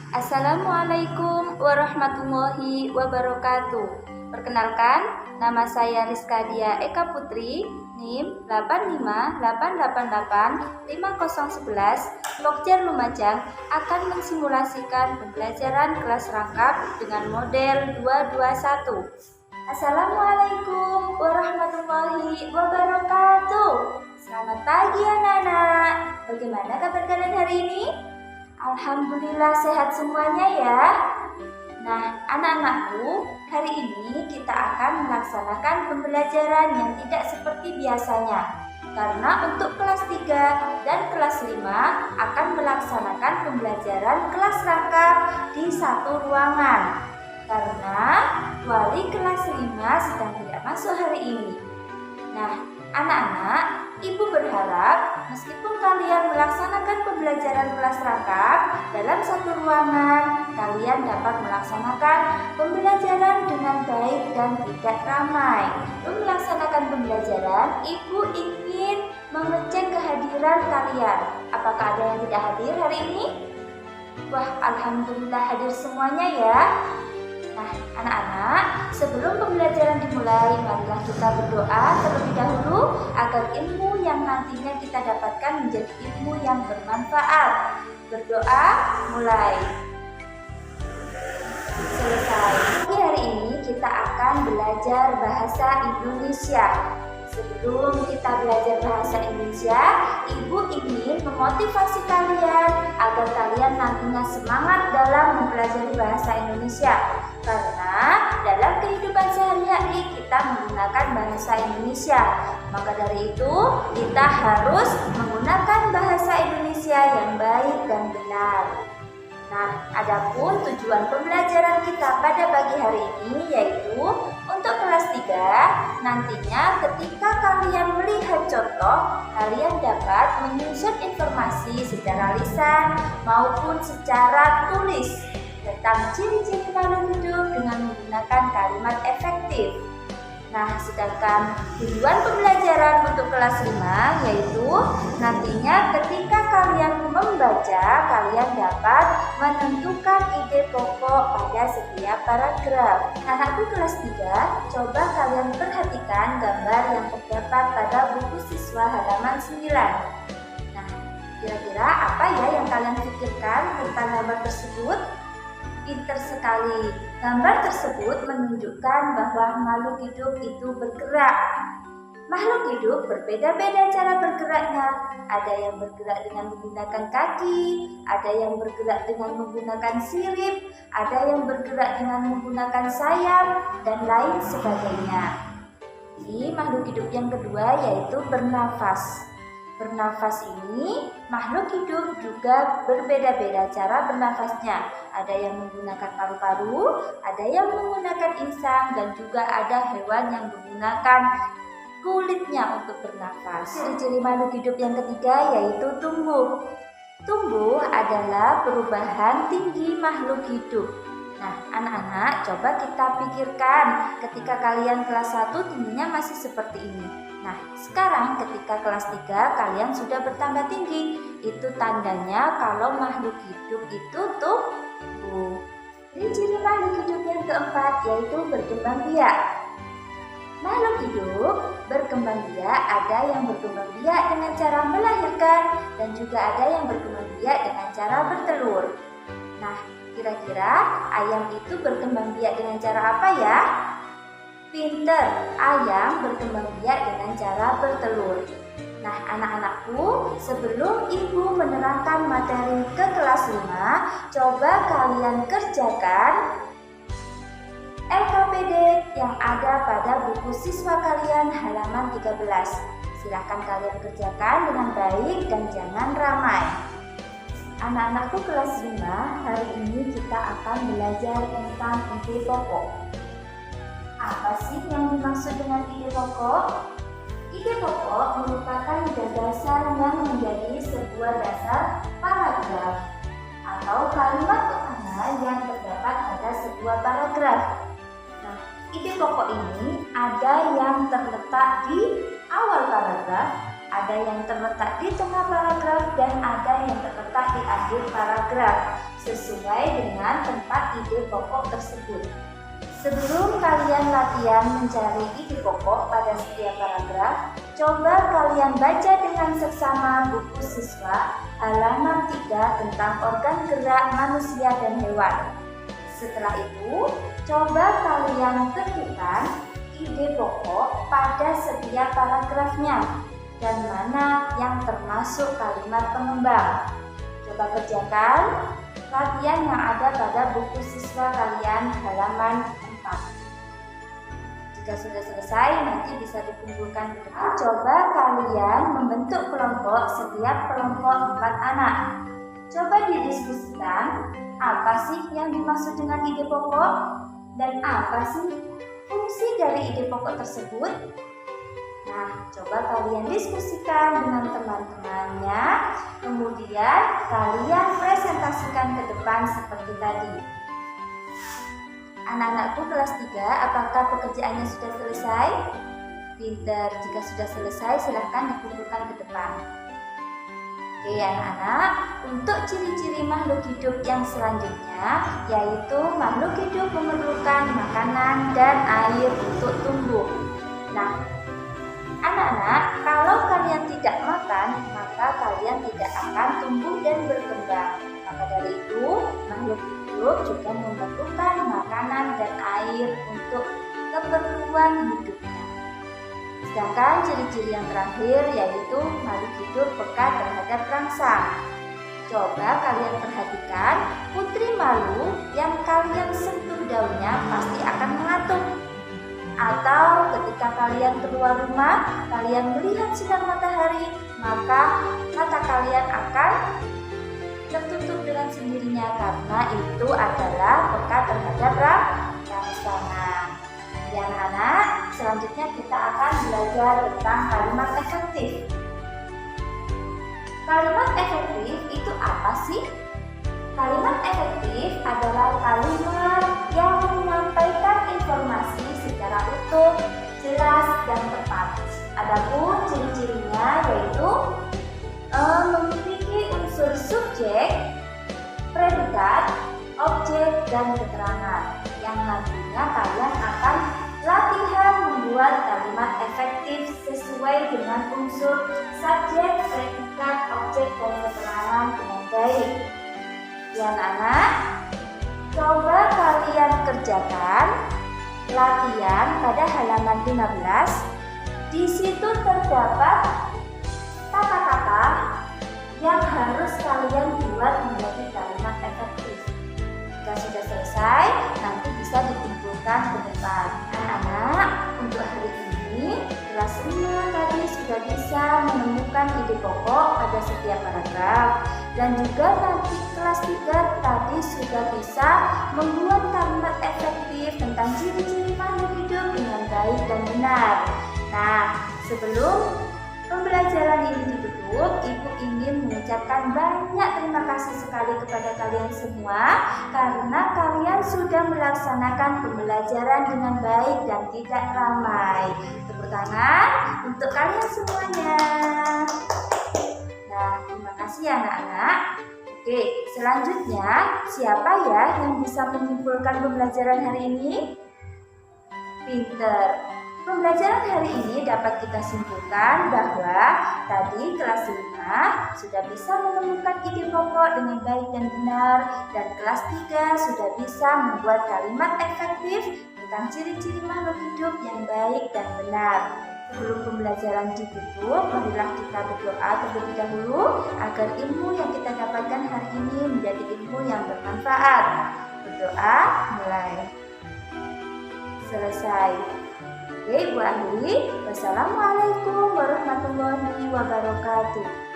Assalamualaikum warahmatullahi wabarakatuh. Perkenalkan, nama saya Rizka Dia Eka Putri, NIM 858885011, Lokjar Lumajang, akan mensimulasikan pembelajaran kelas rangkap dengan model 221. Assalamualaikum warahmatullahi wabarakatuh. Selamat pagi anak-anak. Bagaimana kabar kalian hari ini? Alhamdulillah sehat semuanya ya. Nah, anak-anakku, hari ini kita akan melaksanakan pembelajaran yang tidak seperti biasanya. Karena untuk kelas 3 dan kelas 5 akan melaksanakan pembelajaran kelas rangkap di satu ruangan. Karena wali kelas 5 sedang tidak masuk hari ini. Nah, anak-anak, Ibu berharap meskipun kalian melaksanakan pembelajaran kelas rangkap dalam satu ruangan, kalian dapat melaksanakan pembelajaran dengan baik dan tidak ramai. Untuk melaksanakan pembelajaran, Ibu ingin mengecek kehadiran kalian. Apakah ada yang tidak hadir hari ini? Wah, alhamdulillah hadir semuanya ya. Nah, anak-anak, sebelum pembelajaran dimulai, marilah kita berdoa terlebih dahulu agar ilmu yang nantinya kita dapatkan menjadi ilmu yang bermanfaat. Berdoa, mulai. Selesai. Hari ini kita akan belajar bahasa Indonesia. Sebelum kita belajar bahasa Indonesia, Ibu ingin memotivasi kalian agar kalian nantinya semangat dalam mempelajari bahasa Indonesia. Karena dalam kehidupan sehari-hari kita menggunakan bahasa Indonesia. Maka dari itu kita harus menggunakan bahasa Indonesia yang baik dan benar. Nah, adapun tujuan pembelajaran kita pada pagi hari ini yaitu untuk kelas 3, nantinya ketika kalian melihat contoh, kalian dapat menyusun informasi secara lisan maupun secara tulis tentang ciri-ciri makhluk hidup dengan menggunakan kalimat efektif. Nah, sedangkan tujuan pembelajaran untuk kelas 5 yaitu nantinya ketika kalian membaca, kalian dapat menentukan ide pokok pada setiap paragraf. Anakku kelas 3, coba kalian perhatikan gambar yang terdapat pada buku siswa halaman 9. Nah, kira-kira apa ya yang kalian pikirkan tentang gambar tersebut? Pintar sekali. Gambar tersebut menunjukkan bahwa makhluk hidup itu bergerak. Makhluk hidup berbeda-beda cara bergeraknya. Ada yang bergerak dengan menggunakan kaki, ada yang bergerak dengan menggunakan sirip, ada yang bergerak dengan menggunakan sayap, dan lain sebagainya. Ini makhluk hidup yang kedua yaitu bernafas. Bernafas ini, makhluk hidup juga berbeda-beda cara bernafasnya. Ada yang menggunakan paru-paru, ada yang menggunakan insang, dan juga ada hewan yang menggunakan kulitnya untuk bernafas. Ciri-ciri makhluk hidup yang ketiga yaitu tumbuh. Tumbuh adalah perubahan tinggi makhluk hidup. Nah, anak-anak, coba kita pikirkan ketika kalian kelas 1 tingginya masih seperti ini. Nah, sekarang ketika kelas 3 kalian sudah bertambah tinggi. Itu tandanya kalau makhluk hidup itu tumbuh. Ciri makhluk hidup yang keempat yaitu berkembang biak. Makhluk hidup berkembang biak, ada yang berkembang biak dengan cara melahirkan dan juga ada yang berkembang biak dengan cara bertelur. Nah, kira-kira ayam itu berkembang biak dengan cara apa ya? Pinter, ayam berkembang biak dengan cara bertelur. Nah, anak-anakku, sebelum Ibu menerangkan materi ke kelas 5, coba kalian kerjakan LKPD yang ada pada buku siswa kalian halaman 13. Silahkan kalian kerjakan dengan baik dan jangan ramai. Anak-anakku kelas 5, hari ini kita akan belajar tentang ide pokok. Apa sih yang dimaksud dengan ide pokok? Ide pokok merupakan gagasan yang menjadi sebuah dasar paragraf atau kalimat utama yang terdapat pada sebuah paragraf. Nah, ide pokok ini ada yang terletak di awal paragraf, ada yang terletak di tengah paragraf, dan ada yang terletak di akhir paragraf. sesuai dengan tempat ide pokok tersebut. Sebelum kalian latihan mencari ide pokok pada setiap paragraf, coba kalian baca dengan seksama buku siswa halaman 3 tentang organ gerak manusia dan hewan. Setelah itu, coba kalian tentukan ide pokok pada setiap paragrafnya dan mana yang termasuk kalimat pengembang. Coba kerjakan latihan yang ada pada buku siswa kalian halaman 4. Jika sudah selesai, nanti bisa dikumpulkan ke depan. Coba kalian membentuk kelompok, setiap kelompok 4 anak. Coba didiskusikan apa sih yang dimaksud dengan ide pokok dan apa sih fungsi dari ide pokok tersebut. Nah, coba kalian diskusikan dengan teman-temannya, kemudian kalian presentasikan ke depan seperti tadi. Anak-anakku kelas 3, apakah pekerjaannya sudah selesai? Pinter, jika sudah selesai silahkan dikumpulkan ke depan. Oke anak-anak, untuk ciri-ciri makhluk hidup yang selanjutnya, yaitu makhluk hidup memerlukan makanan dan air untuk tumbuh. Nah, anak-anak, kalau kalian tidak makan, maka kalian tidak akan tumbuh dan berkembang. Maka dari itu, makhluk hidup juga memerlukan makanan dan air untuk keperluan hidupnya. Sedangkan ciri-ciri yang terakhir yaitu makhluk hidup peka terhadap rangsang. Coba kalian perhatikan, putri malu yang kalian sentuh daunnya pasti akan mengatuk. Atau ketika kalian keluar rumah, kalian melihat sinar matahari, maka mata kalian akan tertutup dengan sendirinya karena itu adalah peka terhadap rangsangan. Ya anak, selanjutnya kita akan belajar tentang kalimat efektif. Kalimat efektif itu apa sih? Kalimat efektif adalah kalimat yang menyampaikan informasi secara utuh, jelas, dan tepat. Adapun ciri-cirinya yaitu memiliki unsur subjek, predikat, objek, dan keterangan yang nantinya kalian akan latihan membuat kalimat efektif sesuai dengan unsur subjek, predikat, objek, dan keterangan dengan baik. Ya anak, coba kalian kerjakan latihan pada halaman 15. Di situ terdapat kata-kata yang harus kalian buat menjadi kalimat efektif. Jika sudah selesai, nanti bisa dikumpulkan ke depan. Anak-anak, untuk hari ini kelas 5 tadi sudah bisa menemukan ide pokok pada setiap paragraf, dan juga nanti kelas 3 tadi sudah bisa membuat kalimat efektif tentang ciri-ciri makhluk hidup dengan baik dan benar. Nah, sebelum pembelajaran ini ditutup, Ibu ingin mengucapkan banyak terima kasih sekali kepada kalian semua karena kalian sudah melaksanakan pembelajaran dengan baik dan tidak ramai. Tepuk tangan untuk kalian semuanya. Nah, terima kasih ya anak-anak. Oke, selanjutnya siapa ya yang bisa menyimpulkan pembelajaran hari ini? Pinter. Pembelajaran hari ini dapat kita simpulkan bahwa tadi kelas 5 sudah bisa menemukan ide pokok dengan baik dan benar, dan kelas 3 sudah bisa membuat kalimat efektif tentang ciri-ciri makhluk hidup yang baik dan benar. Sebelum pembelajaran ditutup, marilah kita berdoa terlebih dahulu agar ilmu yang kita dapatkan hari ini menjadi ilmu yang bermanfaat. Berdoa mulai. Selesai. Oke, Ibu akhiri. Wassalamualaikum warahmatullahi wabarakatuh.